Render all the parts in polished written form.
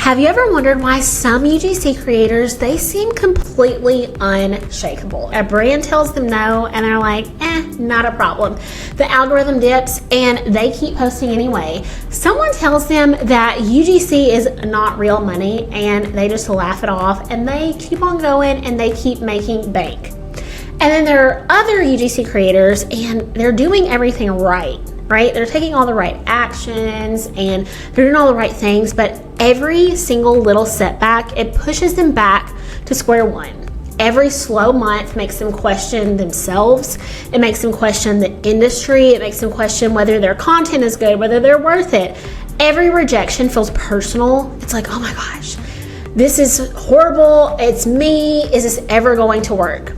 Have you ever wondered why some UGC creators, they seem completely unshakable? A brand tells them no and they're like, not a problem. The algorithm dips and they keep posting anyway. Someone tells them that UGC is not real money and they just laugh it off and they keep on going and they keep making bank. And then there are other UGC creators and they're doing everything right? They're taking all the right actions and they're doing all the right things, but every single little setback, it pushes them back to square one. Every slow month makes them question themselves. It makes them question the industry. It makes them question whether their content is good, whether they're worth it. Every rejection feels personal. It's like, oh my gosh, this is horrible. It's me. Is this ever going to work?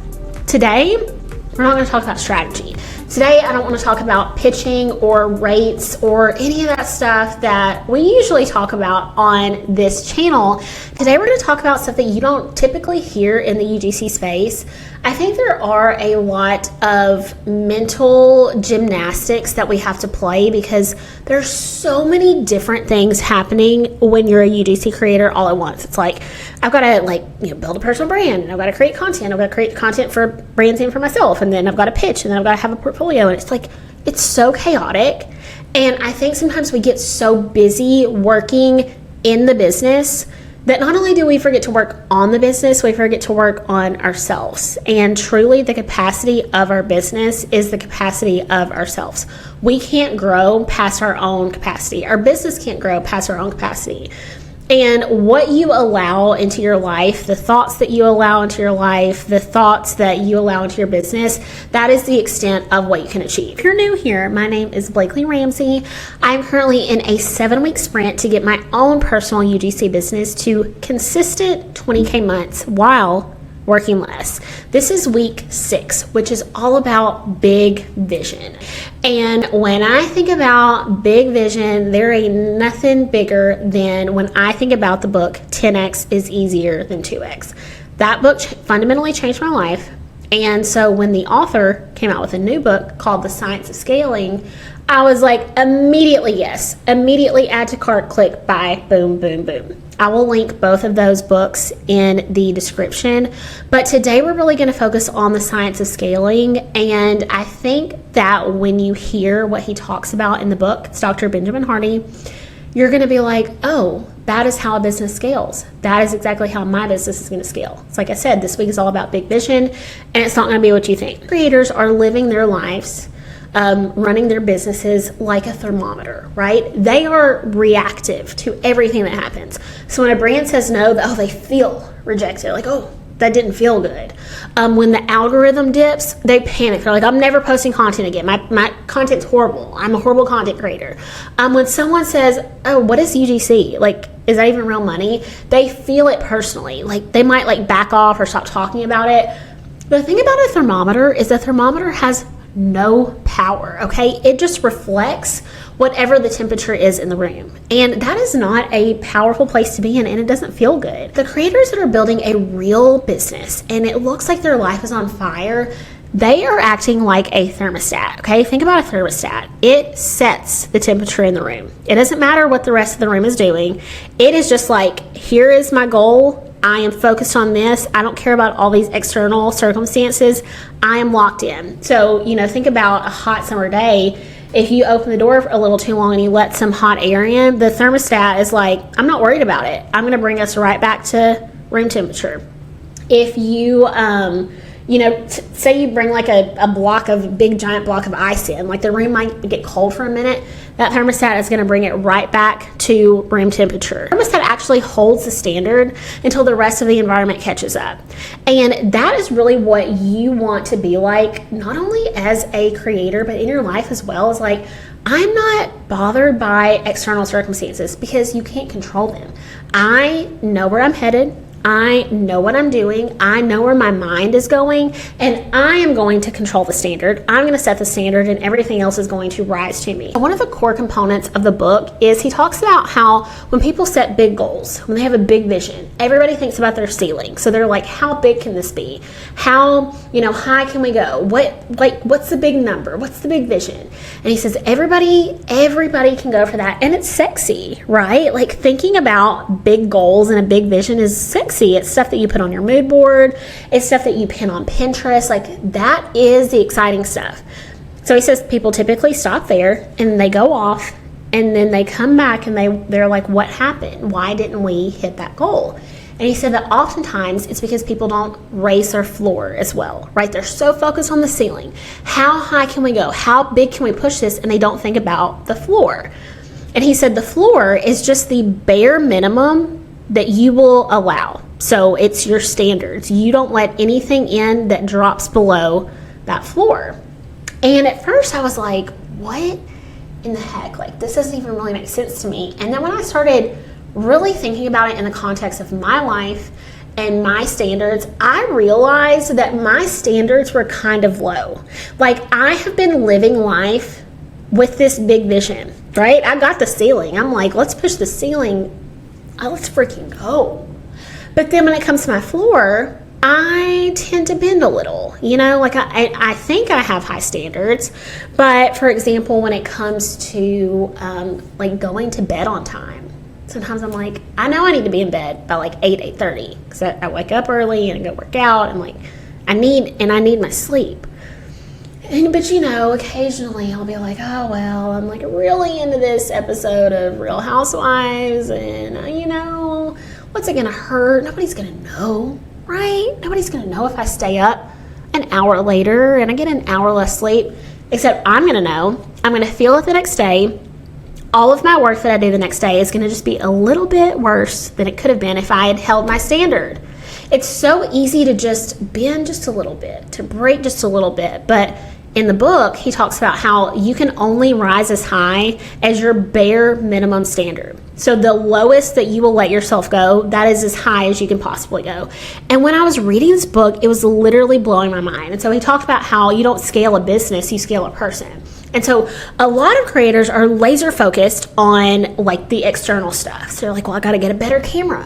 Today, we're not going to talk about strategy. Today, I don't want to talk about pitching or rates or any of that stuff that we usually talk about on this channel. Today, we're going to talk about stuff that you don't typically hear in the UGC space. I think there are a lot of mental gymnastics that we have to play because there's so many different things happening when you're a UGC creator all at once. It's like, I've got to build a personal brand, and I've got to create content. I've got to create content for brands and for myself, and then I've got to pitch, and then I've got to have a portfolio. And it's like, it's so chaotic. And I think sometimes we get so busy working in the business that not only do we forget to work on the business, we forget to work on ourselves. And truly, the capacity of our business is the capacity of ourselves. We can't grow past our own capacity. Our business can't grow past our own capacity. And what you allow into your life, the thoughts that you allow into your life, the thoughts that you allow into your business, that is the extent of what you can achieve. If you're new here, my name is Blakely Ramsey. I'm currently in a 7-week sprint to get my own personal UGC business to consistent 20K months while working less. This is week 6, which is all about big vision. And when I think about big vision, there ain't nothing bigger than when I think about the book 10X is Easier Than 2X. That book fundamentally changed my life. And so when the author came out with a new book called The Science of Scaling, I was like, immediately yes, immediately add to cart, click, buy, boom, boom, boom. I will link both of those books in the description. But today we're really going to focus on The Science of Scaling. And I think that when you hear what he talks about in the book, it's Dr. Benjamin Hardy, you're going to be like, oh, that is how a business scales. That is exactly how my business is going to scale. It's like I said, this week is all about big vision, and it's not going to be what you think. Creators are living their lives, running their businesses like a thermometer, right? They are reactive to everything that happens. So when a brand says no, they feel rejected. Like, oh, that didn't feel good. When the algorithm dips, they panic. They're like, I'm never posting content again. My content's horrible. I'm a horrible content creator. When someone says, oh, what is UGC? Like, is that even real money? They feel it personally. Like, they might back off or stop talking about it. But the thing about a thermometer is a thermometer has no power, okay? It just reflects whatever the temperature is in the room. And that is not a powerful place to be in, and it doesn't feel good. The creators that are building a real business and it looks like their life is on fire, they are acting like a thermostat, okay? Think about a thermostat. It sets the temperature in the room. It doesn't matter what the rest of the room is doing. It is just like, here is my goal. I am focused on this. I don't care about all these external circumstances. I am locked in. So, think about a hot summer day. If you open the door a little too long and you let some hot air in, the thermostat is like, I'm not worried about it. I'm going to bring us right back to room temperature. If you, say you bring like a big giant block of ice in, like the room might get cold for a minute, that thermostat is going to bring it right back to room temperature. The thermostat actually holds the standard until the rest of the environment catches up. And that is really what you want to be like, not only as a creator, but in your life as well. Is like, I'm not bothered by external circumstances because you can't control them. I know where I'm headed. I know what I'm doing. I know where my mind is going, and I am going to control the standard. I'm going to set the standard, and everything else is going to rise to me. One of the core components of the book is he talks about how when people set big goals, when they have a big vision, everybody thinks about their ceiling. So they're like, how big can this be? How, high can we go? What's the big number? What's the big vision? And he says, everybody can go for that. And it's sexy, right? Like, thinking about big goals and a big vision is sexy. It's stuff that you put on your mood board. It's stuff that you pin on Pinterest. Like, that is the exciting stuff. So he says people typically stop there and they go off, and then they come back and they're like, what happened? Why didn't we hit that goal? And he said that oftentimes it's because people don't raise their floor as well, right? They're so focused on the ceiling. How high can we go? How big can we push this? And they don't think about the floor. And he said the floor is just the bare minimum that you will allow. So it's your standards. You don't let anything in that drops below that floor. And at first I was like, what in the heck? Like, this doesn't even really make sense to me. And then when I started really thinking about it in the context of my life and my standards, I realized that my standards were kind of low. Like, I have been living life with this big vision, right? I got the ceiling. I'm like, let's push the ceiling. Let's freaking go. But then when it comes to my floor, I tend to bend a little, like I think I have high standards, but for example, when it comes to like going to bed on time, sometimes I'm like, I know I need to be in bed by like 8:30 because I wake up early and I go work out, and like I need my sleep. But occasionally I'll be like, oh well, I'm like really into this episode of Real Housewives, and what's it gonna hurt? Nobody's gonna know, right? Nobody's gonna know if I stay up an hour later and I get an hour less sleep, except I'm gonna know. I'm gonna feel it the next day. All of my work that I do the next day is going to just be a little bit worse than it could have been if I had held my standard. It's so easy to just bend just a little bit, to break just a little bit. But in the book, he talks about how you can only rise as high as your bare minimum standard. So the lowest that you will let yourself go, that is as high as you can possibly go. And when I was reading this book, it was literally blowing my mind. And so he talked about how you don't scale a business, you scale a person. And so a lot of creators are laser focused on like the external stuff. So they're like, well, I got to get a better camera.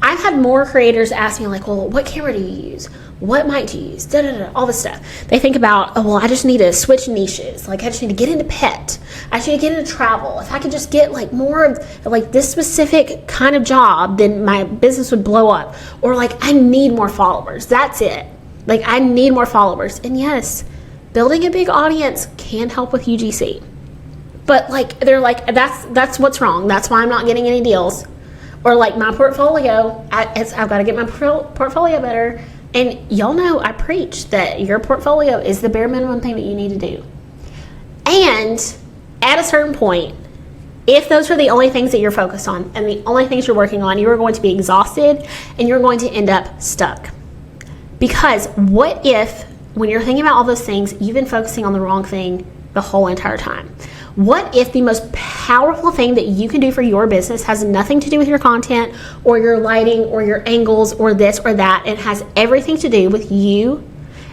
I've had more creators ask me like, well, what camera do you use? What mic do you use? All this stuff. They think about, oh, well, I just need to switch niches. Like, I just need to get into pet. I just need to get into travel. If I could just get like more of like this specific kind of job, then my business would blow up. Or like, I need more followers. That's it. Like, I need more followers. And yes, building a big audience can help with UGC. But like, they're like, that's what's wrong. That's why I'm not getting any deals. Or like my portfolio, I've got to get my portfolio better. And y'all know I preach that your portfolio is the bare minimum thing that you need to do. And at a certain point, if those are the only things that you're focused on and the only things you're working on, you are going to be exhausted and you're going to end up stuck. Because what if, when you're thinking about all those things, you've been focusing on the wrong thing the whole entire time? What if the most powerful thing that you can do for your business has nothing to do with your content or your lighting or your angles or this or that? It has everything to do with you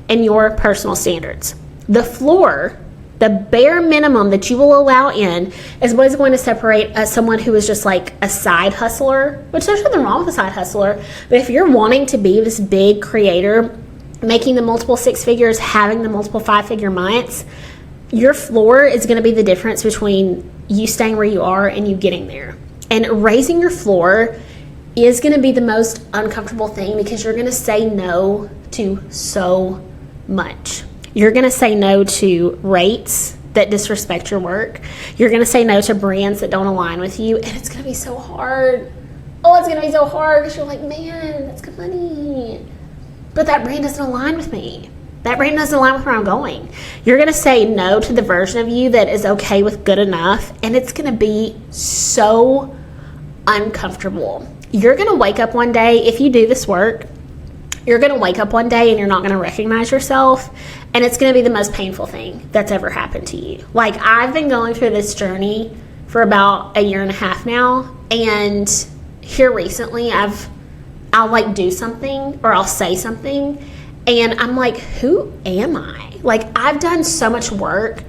and your personal standards. The floor, the bare minimum that you will allow in, is what is going to separate someone who is just like a side hustler, which there's nothing wrong with a side hustler. But if you're wanting to be this big creator, making the multiple 6 figures, having the multiple 5-figure months, your floor is going to be the difference between you staying where you are and you getting there. And raising your floor is going to be the most uncomfortable thing because you're going to say no to so much. You're going to say no to rates that disrespect your work. You're going to say no to brands that don't align with you. And it's going to be so hard. Oh, it's going to be so hard because you're like, man, that's good money. But that brand doesn't align with me. That brand doesn't align with where I'm going. You're going to say no to the version of you that is okay with good enough, and it's going to be so uncomfortable. You're going to wake up one day, if you do this work, you're going to wake up one day and you're not going to recognize yourself, and it's going to be the most painful thing that's ever happened to you. Like, I've been going through this journey for about 1.5 years now, and here recently I've I'll like do something or I'll say something and I'm like, who am I? Like, I've done so much work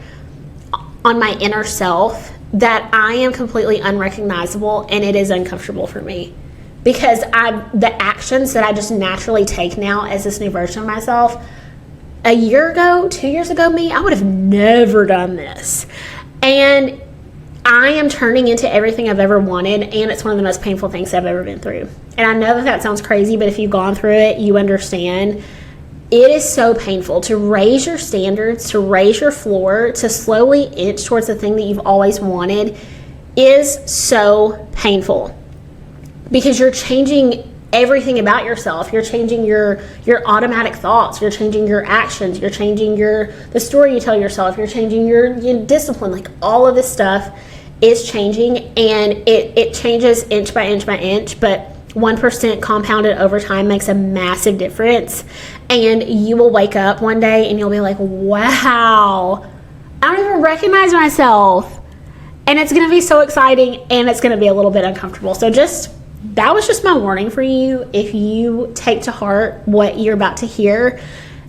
on my inner self that I am completely unrecognizable, and it is uncomfortable for me because the actions that I just naturally take now as this new version of myself, a year ago, 2 years ago, I would have never done this. And I am turning into everything I've ever wanted, and it's one of the most painful things I've ever been through. And I know that sounds crazy, but if you've gone through it, you understand. It is so painful to raise your standards, to raise your floor, to slowly inch towards the thing that you've always wanted is so painful because you're changing everything about yourself. You're changing your automatic thoughts. You're changing your actions. You're changing the story you tell yourself. You're changing your discipline. Like, all of this stuff is changing, and it changes inch by inch by inch, but 1% compounded over time makes a massive difference. And you will wake up one day and you'll be like, wow, I don't even recognize myself. And it's going to be so exciting, and it's going to be a little bit uncomfortable. So that was just my warning for you. If you take to heart what you're about to hear,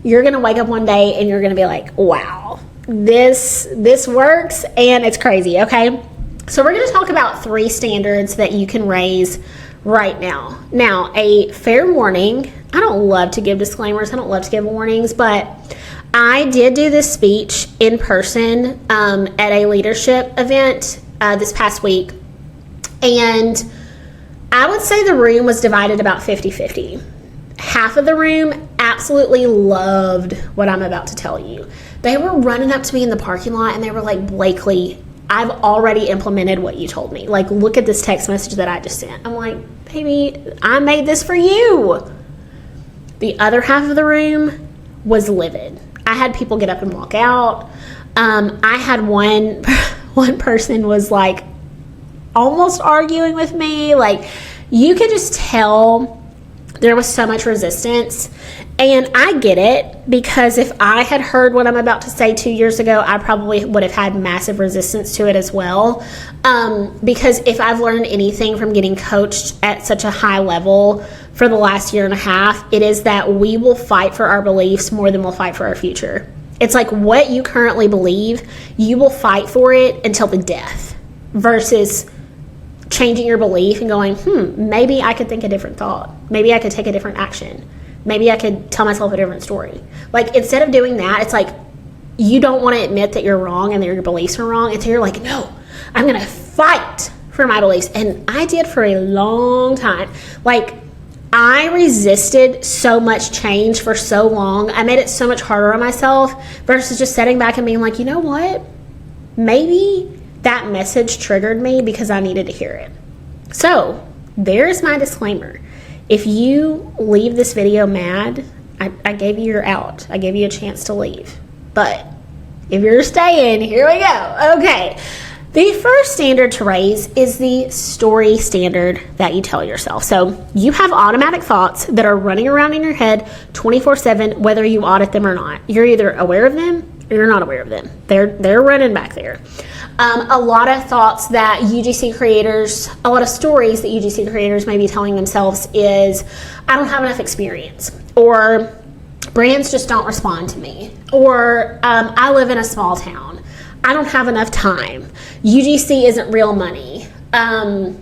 you're going to wake up one day and you're going to be like, wow, this works, and it's crazy. Okay. So we're going to talk about 3 standards that you can raise right now. Now, a fair warning. I don't love to give disclaimers. I don't love to give warnings, but I did do this speech in person at a leadership event this past week. And I would say the room was divided about 50-50. Half of the room absolutely loved what I'm about to tell you. They were running up to me in the parking lot and they were like, Blakely, I've already implemented what you told me. Like, look at this text message that I just sent. I'm like, baby, I made this for you. The other half of the room was livid. I had people get up and walk out. I had one person was like almost arguing with me. Like, you could just tell there was so much resistance. And I get it, because if I had heard what I'm about to say 2 years ago, I probably would have had massive resistance to it as well. Because if I've learned anything from getting coached at such a high level for the last year and a half, it is that we will fight for our beliefs more than we'll fight for our future. It's like what you currently believe, you will fight for it until the death, versus changing your belief and going, maybe I could think a different thought. Maybe I could take a different action. Maybe I could tell myself a different story. Like, instead of doing that, it's like you don't want to admit that you're wrong and that your beliefs are wrong. And so you're like, no, I'm going to fight for my beliefs. And I did for a long time. Like, I resisted so much change for so long. I made it so much harder on myself versus just sitting back and being like, you know what? Maybe that message triggered me because I needed to hear it. So there's my disclaimer. If you leave this video mad, I gave you your out. I gave you a chance to leave. But if you're staying, here we go. Okay. The first standard to raise is the story standard that you tell yourself. So you have automatic thoughts that are running around in your head 24/7, whether you audit them or not. You're either aware of them or you're not aware of them. They're running back there. A lot of thoughts that UGC creators, a lot of stories that UGC creators may be telling themselves is, I don't have enough experience, or brands just don't respond to me, or I live in a small town. I don't have enough time. UGC isn't real money. I'm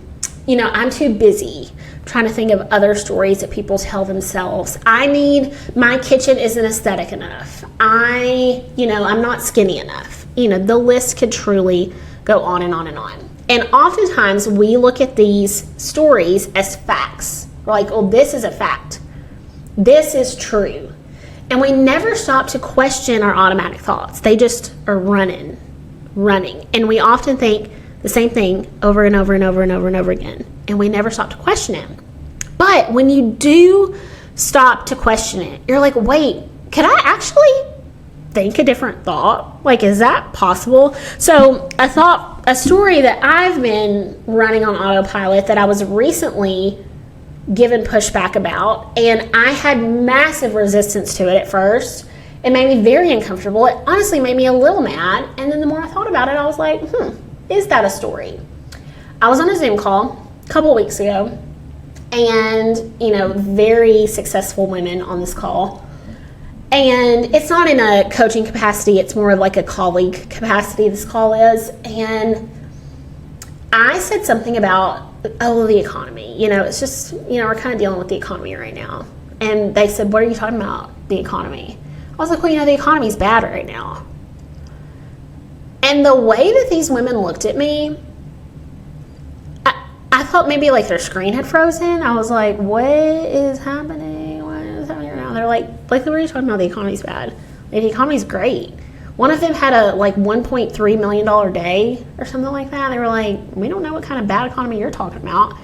too busy. I'm trying to think of other stories that people tell themselves. My kitchen isn't aesthetic enough. I'm not skinny enough. The list could truly go on and on and on. And oftentimes we look at these stories as facts. We're like, oh, this is a fact. This is true. And we never stop to question our automatic thoughts. They just are running. And we often think the same thing over and over and over and over and over again. And we never stop to question it. But when you do stop to question it, you're like, wait, could I actually think a different thought? Like, is that possible? So a story that I've been running on autopilot that I was recently given pushback about, and I had massive resistance to it at first. It made me very uncomfortable. It honestly made me a little mad. And then the more I thought about it, I was like, is that a story? I was on a Zoom call a couple weeks ago, and, very successful women on this call. And it's not in a coaching capacity, it's more of like a colleague capacity, this call is. And I said something about, the economy. It's just, we're kind of dealing with the economy right now. And they said, what are you talking about, the economy? I was like, well, the economy's bad right now. And the way that these women looked at me, I thought maybe like their screen had frozen. I was like, what is happening? What is happening right now? They're like, what are you talking about? The economy's bad. Like, the economy's great. One of them had a $1.3 million day or something like that. They were like, we don't know what kind of bad economy you're talking about.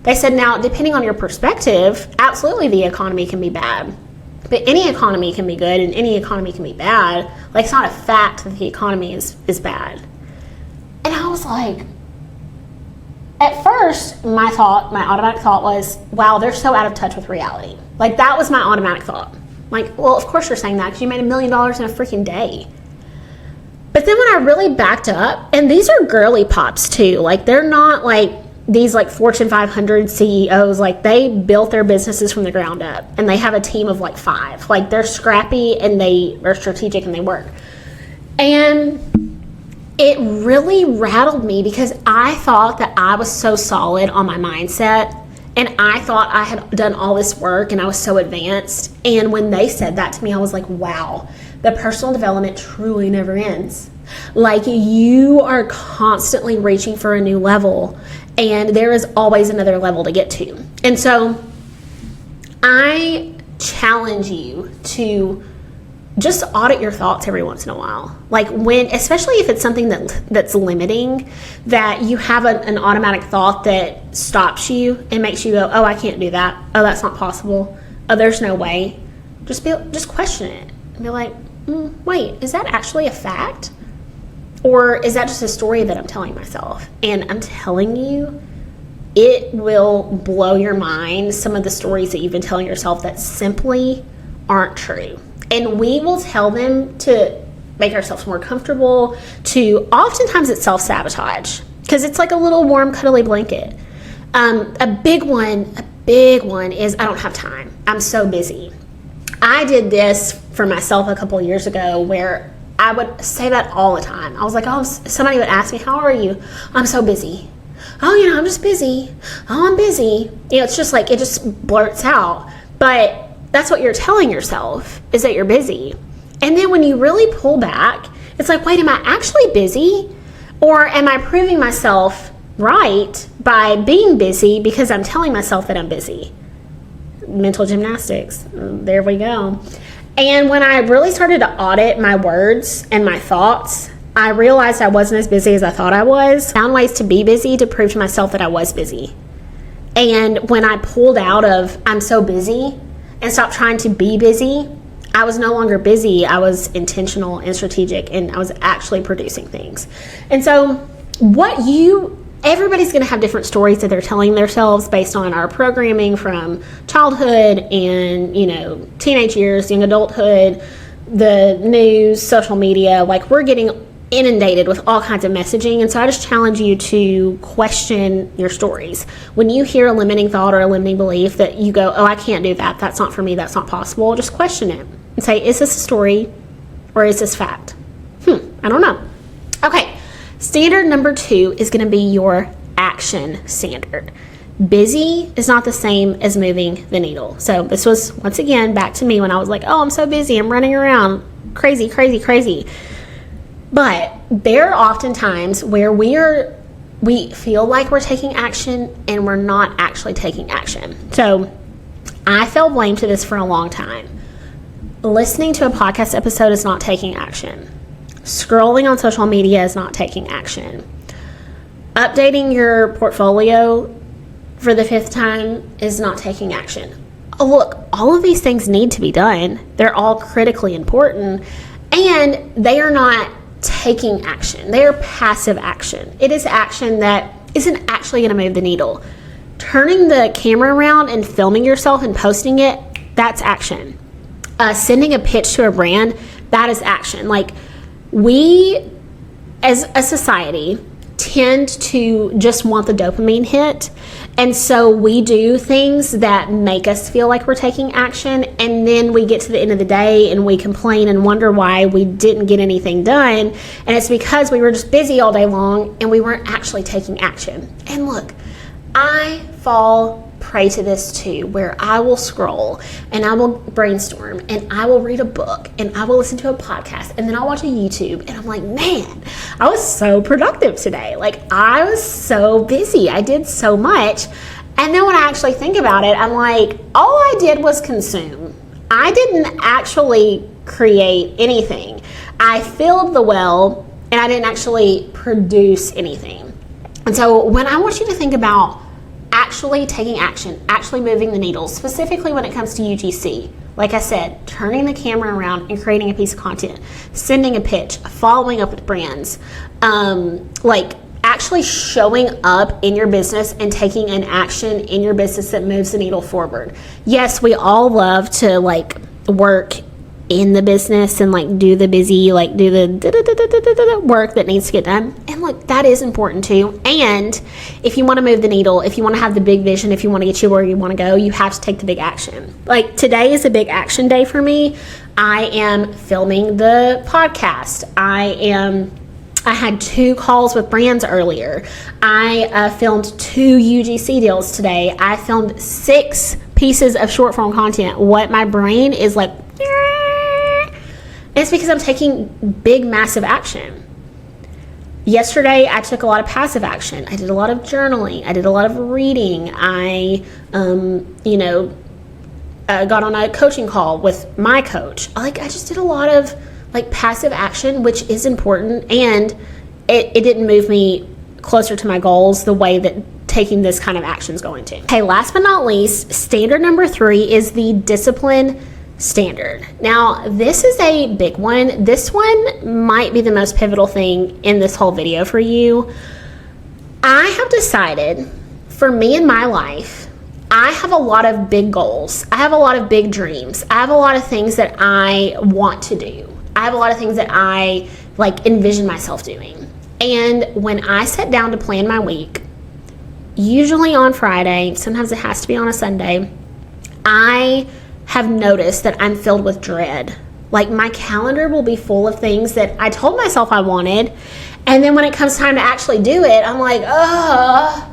They said, now, depending on your perspective, absolutely the economy can be bad. But any economy can be good and any economy can be bad. Like, it's not a fact that the economy is bad. And I was like, at first, my automatic thought was, wow, they're so out of touch with reality. Like, that was my automatic thought. Like, well, of course you're saying that because you made $1 million in a freaking day. But then when I really backed up, and these are girly pops too. Like, they're not like these like Fortune 500 CEOs. Like, they built their businesses from the ground up and they have a team of like 5. Like, they're scrappy and they are strategic and they work. And it really rattled me because I thought that I was so solid on my mindset and I thought I had done all this work and I was so advanced. And when they said that to me, I was like, wow, the personal development truly never ends. Like, you are constantly reaching for a new level and there is always another level to get to. And so I challenge you to just audit your thoughts every once in a while. Like, especially if it's something that's limiting, that you have an automatic thought that stops you and makes you go, oh, I can't do that. Oh, that's not possible. Oh, there's no way. Just question it and be like, wait, is that actually a fact? Or is that just a story that I'm telling myself? And I'm telling you, it will blow your mind, some of the stories that you've been telling yourself that simply aren't true. And we will tell them to make ourselves more comfortable, oftentimes it's self-sabotage, because it's like a little warm, cuddly blanket. A big one is, I don't have time. I'm so busy. I did this for myself a couple years ago where I would say that all the time. I was like, somebody would ask me, how are you? I'm so busy. Oh, I'm just busy. Oh, I'm busy. It's just like, it just blurts out. But that's what you're telling yourself, is that you're busy. And then when you really pull back, it's like, wait, am I actually busy? Or am I proving myself right by being busy because I'm telling myself that I'm busy? Mental gymnastics. There we go. And when I really started to audit my words and my thoughts, I realized I wasn't as busy as I thought I was. Found ways to be busy to prove to myself that I was busy. And when I pulled out of I'm so busy and stopped trying to be busy, I was no longer busy. I was intentional and strategic, and I was actually producing things. And so everybody's going to have different stories that they're telling themselves based on our programming from childhood and, teenage years, young adulthood, the news, social media. Like, we're getting inundated with all kinds of messaging. And so I just challenge you to question your stories. When you hear a limiting thought or a limiting belief that you go, oh, I can't do that. That's not for me. That's not possible. Just question it and say, is this a story or is this fact? I don't know. Okay. Standard number 2 is going to be your action standard. Busy is not the same as moving the needle. So this was, once again, back to me when I was like, oh, I'm so busy. I'm running around crazy, crazy, crazy. But there are often times where we feel like we're taking action and we're not actually taking action. So I fell blame to this for a long time. Listening to a podcast episode is not taking action. Scrolling on social media is not taking action. Updating your portfolio for the 5th time is not taking action. Oh, look, all of these things need to be done. They're all critically important, and they are not taking action. They are passive action. It is action that isn't actually going to move the needle. Turning the camera around and filming yourself and posting it, that's action. Sending a pitch to a brand, that is action. Like, we as a society tend to just want the dopamine hit. And so we do things that make us feel like we're taking action. And then we get to the end of the day and we complain and wonder why we didn't get anything done. And it's because we were just busy all day long and we weren't actually taking action. And look, I fall prey to this too, where I will scroll and I will brainstorm and I will read a book and I will listen to a podcast and then I'll watch a YouTube and I'm like, man, I was so productive today. Like, I was so busy. I did so much. And then when I actually think about it, I'm like, all I did was consume. I didn't actually create anything. I filled the well and I didn't actually produce anything. And so when I want you to think about actually taking action, actually moving the needle, specifically when it comes to UGC. Like I said, turning the camera around and creating a piece of content, sending a pitch, following up with brands, like actually showing up in your business and taking an action in your business that moves the needle forward. Yes, we all love to like work in the business and like do the busy, like do the work that needs to get done. And look, that is important too. And if you want to move the needle, if you want to have the big vision, if you want to get you where you want to go, you have to take the big action. Like, today is a big action day for me. I am filming the podcast. I had 2 calls with brands earlier. I filmed 2 UGC deals today. I filmed 6 pieces of short form content. What my brain is like, it's because I'm taking big, massive action. Yesterday, I took a lot of passive action. I did a lot of journaling. I did a lot of reading. I, got on a coaching call with my coach. I just did a lot of like passive action, which is important, and it didn't move me closer to my goals the way that taking this kind of action is going to. Okay, last but not least, standard number 3 is the discipline standard. Now, this is a big one. This one might be the most pivotal thing in this whole video for you. I have decided, for me in my life, I have a lot of big goals. I have a lot of big dreams. I have a lot of things that I want to do. I have a lot of things that I like envision myself doing. And when I sit down to plan my week, usually on Friday, sometimes it has to be on a Sunday, I have noticed that I'm filled with dread. Like, my calendar will be full of things that I told myself I wanted, and then when it comes time to actually do it, I'm like, I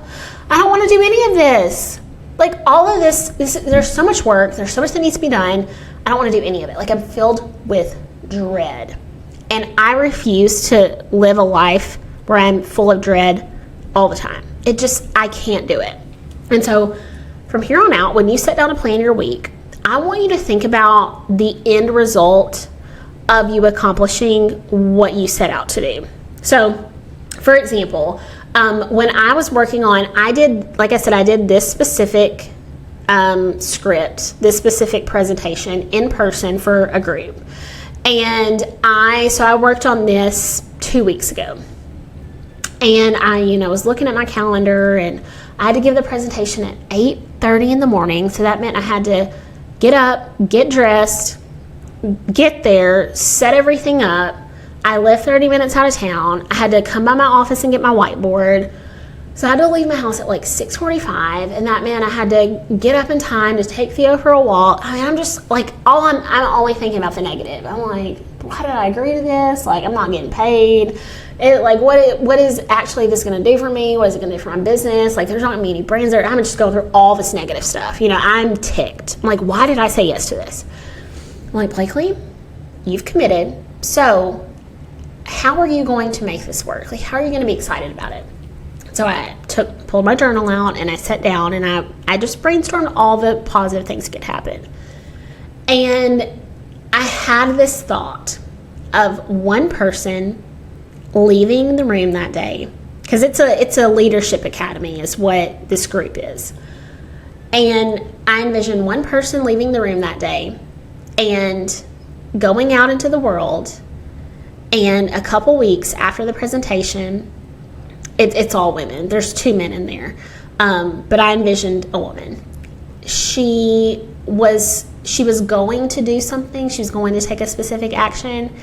don't want to do any of this. Like, all of this, there's so much work, there's so much that needs to be done, I don't want to do any of it. Like, I'm filled with dread. And I refuse to live a life where I'm full of dread all the time. I can't do it. And so, from here on out, when you sit down to plan your week, I want you to think about the end result of you accomplishing what you set out to do. So, for example, when I was working on, I did this specific script, this specific presentation in person for a group. And I worked on this 2 weeks ago. And I was looking at my calendar, and I had to give the presentation at 8:30 in the morning. So that meant I had to get up, get dressed, get there, set everything up. I lived 30 minutes out of town. I had to come by my office and get my whiteboard. So I had to leave my house at like 6:45, and that meant I had to get up in time to take Theo for a walk. I'm just like, I'm only thinking about the negative. I'm like, why did I agree to this? Like, I'm not getting paid. What is actually this going to do for me? What is it going to do for my business? Like, there's not going to be any brands there. I'm just going through all this negative stuff. I'm ticked. I'm like, why did I say yes to this? I'm like, Blakely, you've committed. So how are you going to make this work? Like, how are you going to be excited about it? So I pulled my journal out, and I sat down, and I just brainstormed all the positive things that could happen. And I had this thought of one person leaving the room that day, because it's a leadership academy is what this group is. And I envisioned one person leaving the room that day and going out into the world, and a couple weeks after the presentation, it's all women. There's 2 men in there. But I envisioned a woman. She was going to do something. She was going to take a specific action.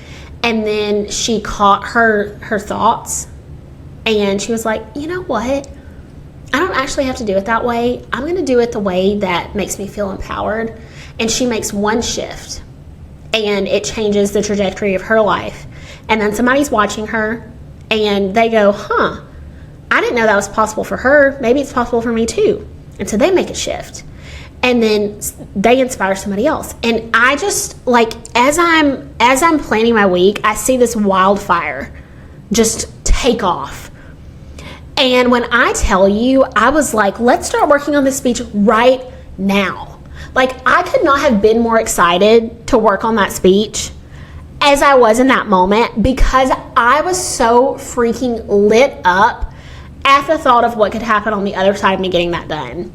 And then she caught her thoughts And she was like, you know what? I don't actually have to do it that way. I'm going to do it the way that makes me feel empowered. And she makes one shift, and it changes the trajectory of her life. And then somebody's watching her, and they go, I didn't know that was possible for her. Maybe it's possible for me too. And so they make a shift. And then they inspire somebody else. And I just, like, as I'm planning my week, I see this wildfire just take off. And when I tell you, I was like, let's start working on this speech right now. Like, I could not have been more excited to work on that speech as I was in that moment, because I was so freaking lit up at the thought of what could happen on the other side of me getting that done.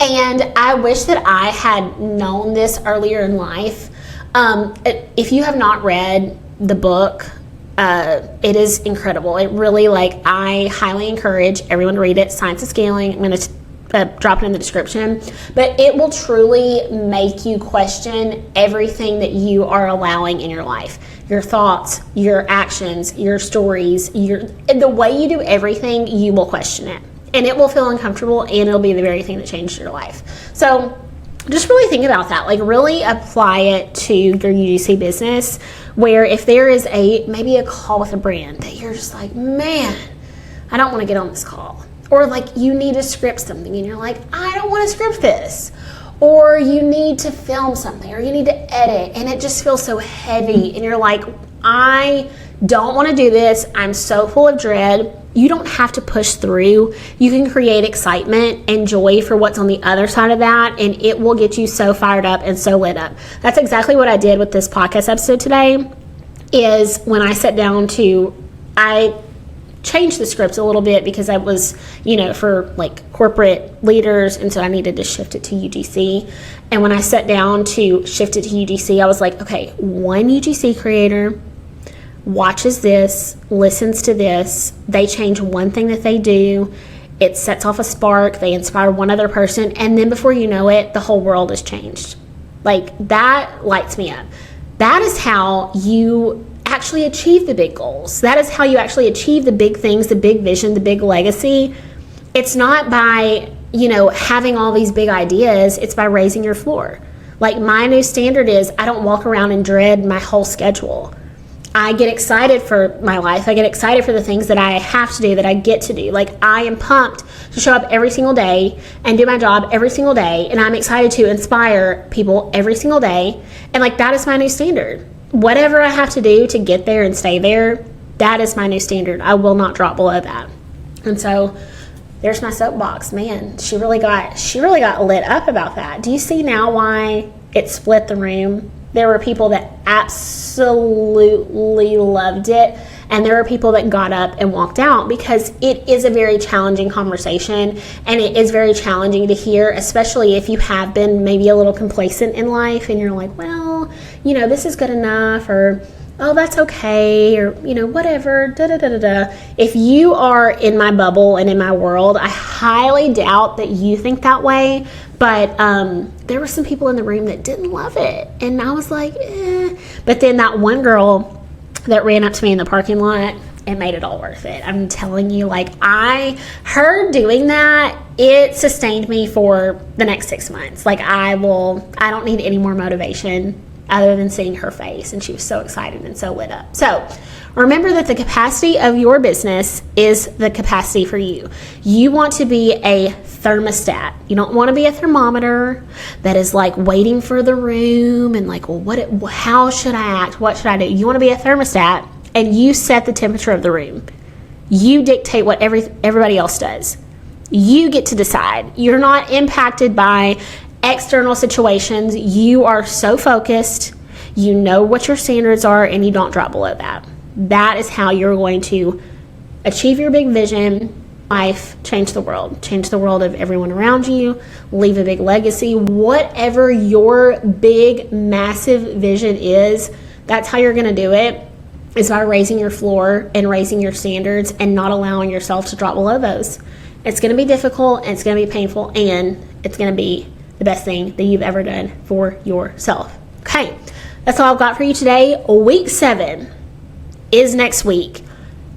And I wish that I had known this earlier in life. If you have not read the book, it is incredible. It really, like, I highly encourage everyone to read it. Science of Scaling. I'm going to drop it in the description. But it will truly make you question everything that you are allowing in your life. Your thoughts, your actions, your stories, the way you do everything, you will question it. And it will feel uncomfortable, and it'll be the very thing that changed your life. So just really think about that. Like, really apply it to your UGC business, where if there is maybe a call with a brand that you're just like, man, I don't want to get on this call. Or like you need to script something and you're like, I don't want to script this. Or you need to film something, or you need to edit, and it just feels so heavy. And you're like, I don't want to do this. I'm so full of dread. You don't have to push through. You can create excitement and joy for what's on the other side of that, and it will get you so fired up and so lit up. That's exactly what I did with this podcast episode today. Is when I sat down I changed the script a little bit because I was, for like corporate leaders, and so I needed to shift it to UGC. And when I sat down to shift it to UGC, I was like, okay, one UGC creator watches this, listens to this, they change one thing that they do, it sets off a spark, they inspire one other person, and then before you know it, the whole world has changed. Like, that lights me up. That is how you actually achieve the big goals. That is how you actually achieve the big things, the big vision, the big legacy. It's not by, having all these big ideas. It's by raising your floor. Like, my new standard is I don't walk around and dread my whole schedule. I get excited for my life. I get excited for the things that I have to do, that I get to do. Like, I am pumped to show up every single day and do my job every single day. And I'm excited to inspire people every single day. And like, that is my new standard. Whatever I have to do to get there and stay there, that is my new standard. I will not drop below that. And so there's my soapbox. Man, she really got lit up about that. Do you see now why it split the room? There were people that absolutely loved it, and there were people that got up and walked out, because it is a very challenging conversation, and it is very challenging to hear, especially if you have been maybe a little complacent in life and you're like, well, this is good enough, or oh, that's okay, or whatever, da-da-da-da-da. If you are in my bubble and in my world, I highly doubt that you think that way. But there were some people in the room that didn't love it, and I was like, eh. But then that one girl that ran up to me in the parking lot, it made it all worth it. I'm telling you, like, her doing that, it sustained me for the next 6 months. Like, I don't need any more motivation other than seeing her face, and she was so excited and so lit up. So remember that the capacity of your business is the capacity for you. You want to be a thermostat. You don't want to be a thermometer that is like waiting for the room and like, well, how should I act? What should I do? You want to be a thermostat, and you set the temperature of the room. You dictate what everybody else does. You get to decide. You're not impacted by external situations. You are so focused. You know what your standards are, and you don't drop below that. That is how you're going to achieve your big vision, life, change the world of everyone around you, leave a big legacy. Whatever your big, massive vision is, that's how you're going to do it, is by raising your floor and raising your standards and not allowing yourself to drop below those. It's going to be difficult, and it's going to be painful, and it's going to be the best thing that you've ever done for yourself. Okay, that's all I've got for you today. Week 7 is next week.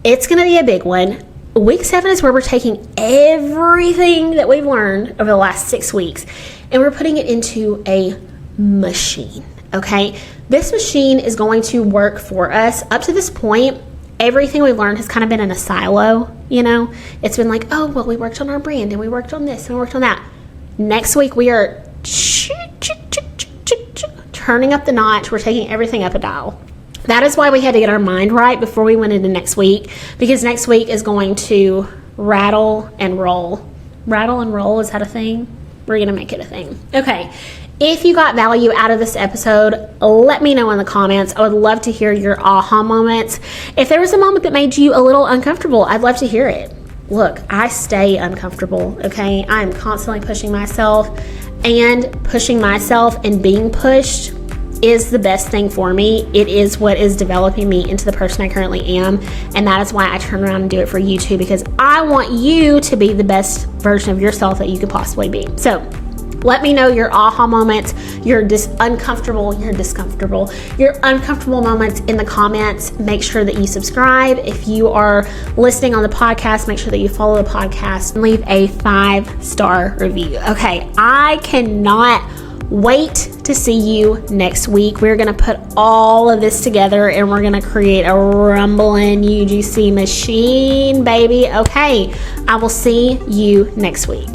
It's going to be a big one. week 7 is where we're taking everything that we've learned over the last 6 weeks and we're putting it into a machine, okay? This machine is going to work for us. Up to this point, everything we've learned has kind of been in a silo, you know? It's been like, oh, well, we worked on our brand and we worked on this and we worked on that. Next week, we are turning up the notch. We're taking everything up a dial. That is why we had to get our mind right before we went into next week, because next week is going to rattle and roll. Rattle and roll, is that a thing? We're going to make it a thing. Okay. If you got value out of this episode, let me know in the comments. I would love to hear your aha moments. If there was a moment that made you a little uncomfortable, I'd love to hear it. Look, I stay uncomfortable, okay? I'm constantly pushing myself, and being pushed is the best thing for me. It is what is developing me into the person I currently am, and that is why I turn around and do it for you too, because I want you to be the best version of yourself that you could possibly be. So let me know your aha moments, your uncomfortable moments in the comments. Make sure that you subscribe. If you are listening on the podcast, make sure that you follow the podcast and leave a 5-star review. Okay, I cannot wait to see you next week. We're going to put all of this together and we're going to create a rumbling UGC machine, baby. Okay, I will see you next week.